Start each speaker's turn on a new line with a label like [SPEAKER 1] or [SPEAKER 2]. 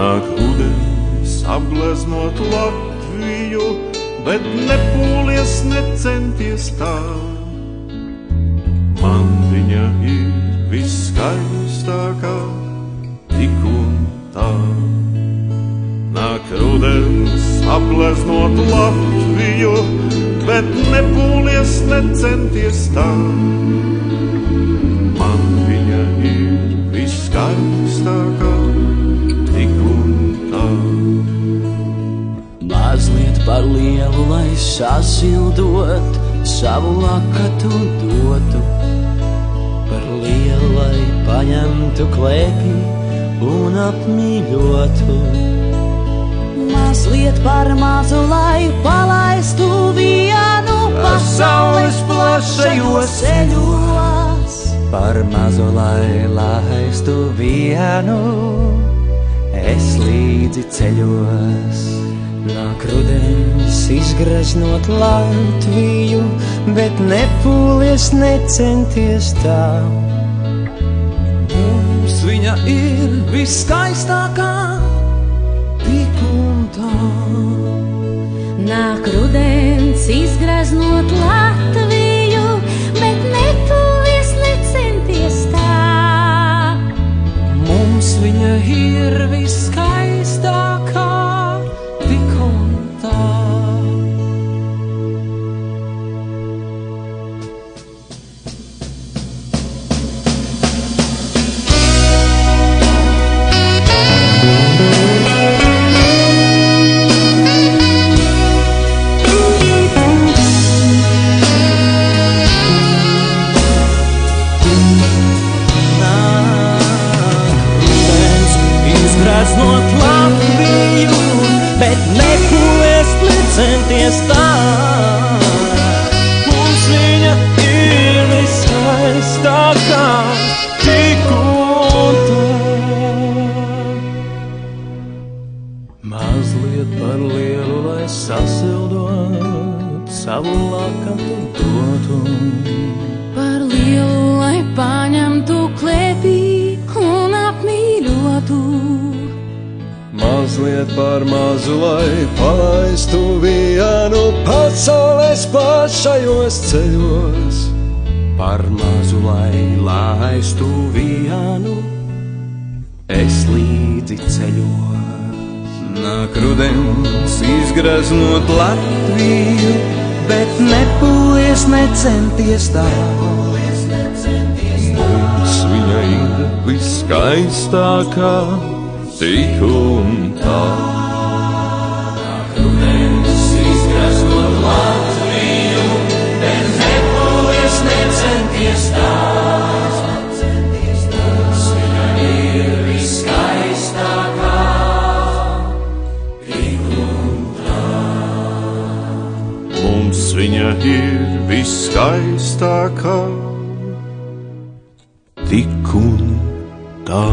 [SPEAKER 1] Nāk rudens apgleznot Latviju, bet nepūlies, necenties tā. Man viņa ir viskaistākā, tik un tā. Nāk rudens apgleznot Latviju, bet nepūlies, necenties tā. Man viņa ir viskaistākā, tik un tā.
[SPEAKER 2] Mazliet par lielu, lai sasildot, savu lakatu dotu. Par lielu, lai paņemtu klēpī un apmīļotu.
[SPEAKER 3] Mazliet par mazu, lai palaistu vienu pasaules plašajos ceļos.
[SPEAKER 2] Par mazu, lai laistu vienu, es līdzi ceļos. Nāk rudens izgraznot Latviju, bet nepūlies, necenties tā. Mums viņa ir viskaistākā, tik un tā.
[SPEAKER 3] Nāk rudens izgraznot Latviju, bet nepūlies, necenties tā.
[SPEAKER 2] Mums viņa ir viskaistākā, tik un tā. Izgraznot Latviju, bet nepūlies, necenties tā. Mums viņa ir viskaistākā, tik un tā. Mazliet par lielu, lai sasildot, savu lakatu dotu.
[SPEAKER 3] Par lielu, lai paņemtu klēpī un apmīļotu.
[SPEAKER 4] Mazliet par mazu, lai palaistu vienu pasaules plašajos ceļos.
[SPEAKER 2] Par mazu, lai laistu vienu, es līdzi ceļos.
[SPEAKER 4] Nāk rudens izgraznot
[SPEAKER 2] Latviju, bet nepūlies, necenties tā.
[SPEAKER 1] Mums viņa ir viskaistākā, tik un tā.
[SPEAKER 2] Nāk rudens izgraznot Latviju, bet nepūlies, necenties tā. Mums viņa ir viskaistākā, tik un tā.
[SPEAKER 1] Mums viņa ir viskaistākā, tik un tā.